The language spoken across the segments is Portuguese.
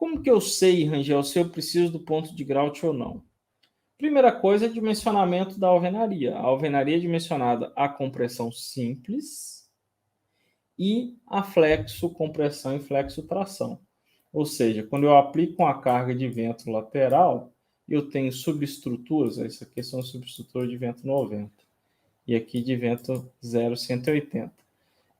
Como que eu sei, Rangel, se eu preciso do ponto de grout ou não? Primeira coisa é dimensionamento da alvenaria. A alvenaria é dimensionada a compressão simples e a flexo compressão e flexo tração. Ou seja, quando eu aplico uma carga de vento lateral, eu tenho subestruturas, isso aqui são subestruturas de vento 90 e aqui de vento 0,180.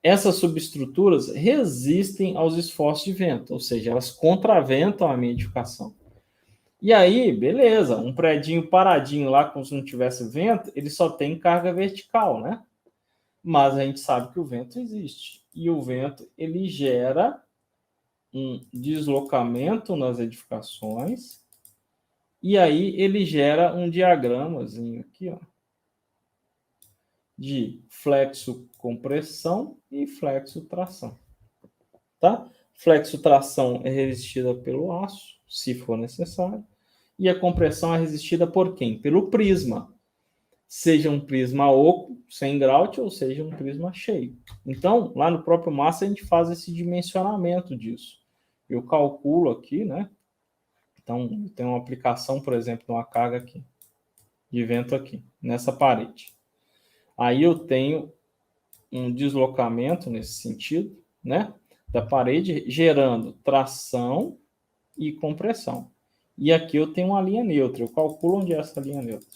Essas subestruturas resistem aos esforços de vento, ou seja, elas contraventam a minha edificação. E aí, beleza, um predinho paradinho lá, como se não tivesse vento, ele só tem carga vertical, né? Mas a gente sabe que o vento existe. E o vento, ele gera um deslocamento nas edificações, e aí ele gera um diagramazinho aqui, ó, de flexo-compressão e flexo-tração. Tá? Flexo-tração é resistida pelo aço, se for necessário, e a compressão é resistida por quem? Pelo prisma. Seja um prisma oco, sem grout, ou seja um prisma cheio. Então, lá no próprio massa, a gente faz esse dimensionamento disso. Eu calculo aqui, né? Então, tem uma aplicação, por exemplo, de uma carga aqui, de vento aqui, nessa parede. Aí eu tenho um deslocamento nesse sentido, né? Da parede, gerando tração e compressão. E aqui eu tenho uma linha neutra. Eu calculo onde é essa linha neutra.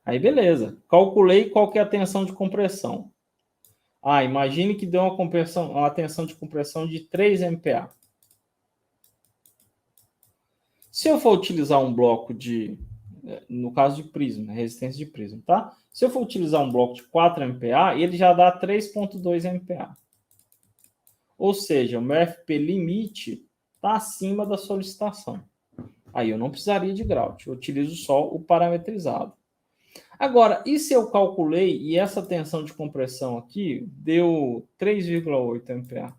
Aí, beleza. Calculei qual que é a tensão de compressão. Imagine que deu uma tensão de compressão de 3 MPa. Se eu for utilizar um bloco no caso de prisma, resistência de prisma, tá? Se eu for utilizar um bloco de 4 MPa, ele já dá 3,2 MPa. Ou seja, o meu FP limite está acima da solicitação. Aí eu não precisaria de grout, eu utilizo só o parametrizado. Agora, e se eu calculei e essa tensão de compressão aqui deu 3,8 MPa?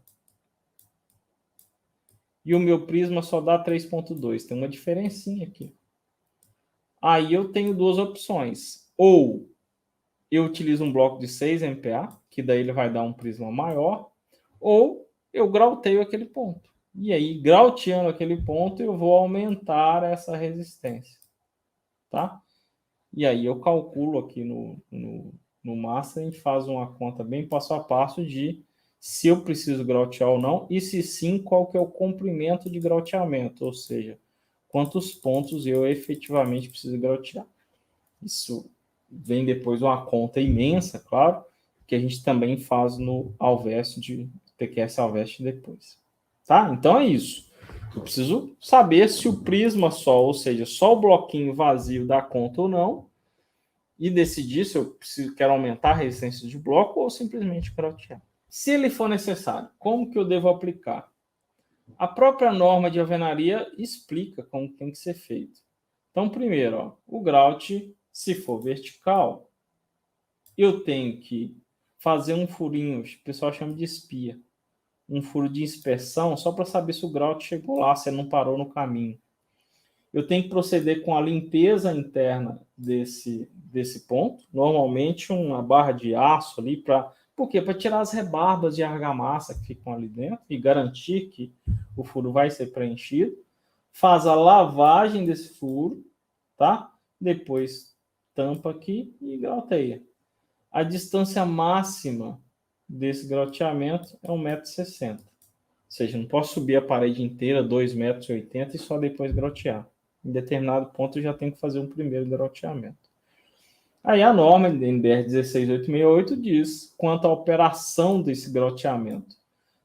E o meu prisma só dá 3,2. Tem uma diferencinha aqui. Aí eu tenho duas opções. Ou eu utilizo um bloco de 6 MPa, que daí ele vai dar um prisma maior, ou eu grauteio aquele ponto. E aí, grauteando aquele ponto, eu vou aumentar essa resistência. Tá? E aí eu calculo aqui no massa, a gente faz uma conta bem passo a passo de se eu preciso grautear ou não, e se sim, qual que é o comprimento de grauteamento, ou seja, quantos pontos eu efetivamente preciso grautear. Isso vem depois uma conta imensa, claro, que a gente também faz no Alvest de TQS Alvest depois. Tá? Então é isso. Eu preciso saber se o prisma só, ou seja, só o bloquinho vazio dá conta ou não, e decidir se eu quero aumentar a resistência de bloco ou simplesmente grautear. Se ele for necessário, como que eu devo aplicar? A própria norma de alvenaria explica como tem que ser feito. Então, primeiro, ó, o grout, se for vertical, eu tenho que fazer um furinho, o pessoal chama de espia, um furo de inspeção, só para saber se o grout chegou lá, se ele não parou no caminho. Eu tenho que proceder com a limpeza interna desse ponto, normalmente uma barra de aço ali, por quê? Para tirar as rebarbas de argamassa que ficam ali dentro e garantir que o furo vai ser preenchido. Faz a lavagem desse furo, tá? Depois tampa aqui e grauteia. A distância máxima desse grauteamento é 1,60 m. Ou seja, não posso subir a parede inteira 2,80 m e só depois grautear. Em determinado ponto eu já tenho que fazer um primeiro grauteamento. Aí a norma NBR 16868 diz quanto à operação desse grauteamento.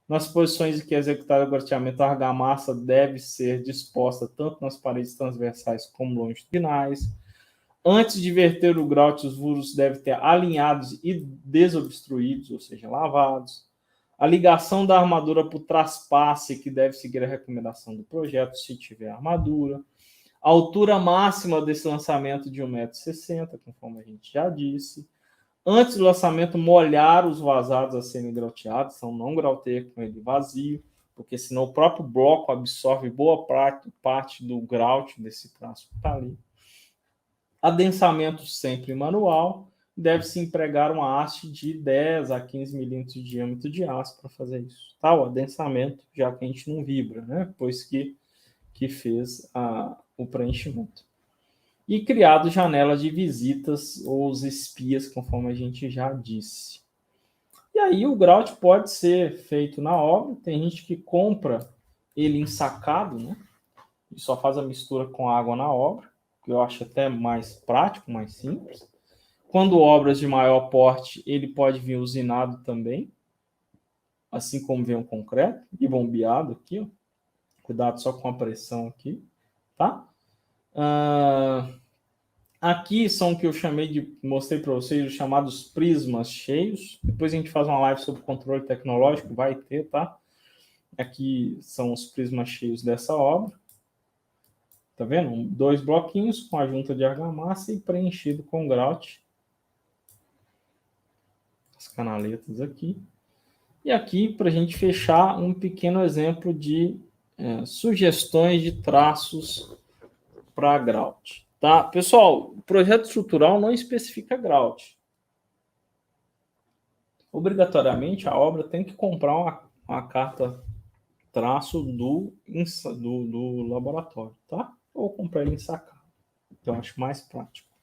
Nas posições em que é executado o grauteamento, a argamassa deve ser disposta tanto nas paredes transversais como longitudinais. Antes de verter o grout, os furos devem ter alinhados e desobstruídos, ou seja, lavados. A ligação da armadura para o traspasse, que deve seguir a recomendação do projeto, se tiver armadura. A altura máxima desse lançamento de 1,60 m, conforme a gente já disse. Antes do lançamento, molhar os vazados a serem grauteados, então não grauteia com ele vazio, porque senão o próprio bloco absorve boa parte do grout desse traço que está ali. Adensamento sempre manual, deve-se empregar uma haste de 10 a 15 milímetros de diâmetro de aço para fazer isso. Tá? O adensamento, já que a gente não vibra, né? Depois que fez o preenchimento. E criado janelas de visitas ou os espias, conforme a gente já disse. E aí o grout pode ser feito na obra. Tem gente que compra ele ensacado, né? E só faz a mistura com água na obra, que eu acho até mais prático, mais simples. Quando obras de maior porte, ele pode vir usinado também, assim como vem o concreto, e bombeado aqui, ó. Cuidado só com a pressão aqui, tá? Aqui são o que eu mostrei para vocês, os chamados prismas cheios. Depois a gente faz uma live sobre controle tecnológico, vai ter, tá? Aqui são os prismas cheios dessa obra. Tá vendo? 2 bloquinhos com a junta de argamassa e preenchido com grout. As canaletas aqui. E aqui, para a gente fechar, um pequeno exemplo de sugestões de traços para grout. Tá? Pessoal, o projeto estrutural não especifica grout. Obrigatoriamente, a obra tem que comprar uma carta traço do laboratório, tá? Ou comprar ele ensacado. Então, acho mais prático.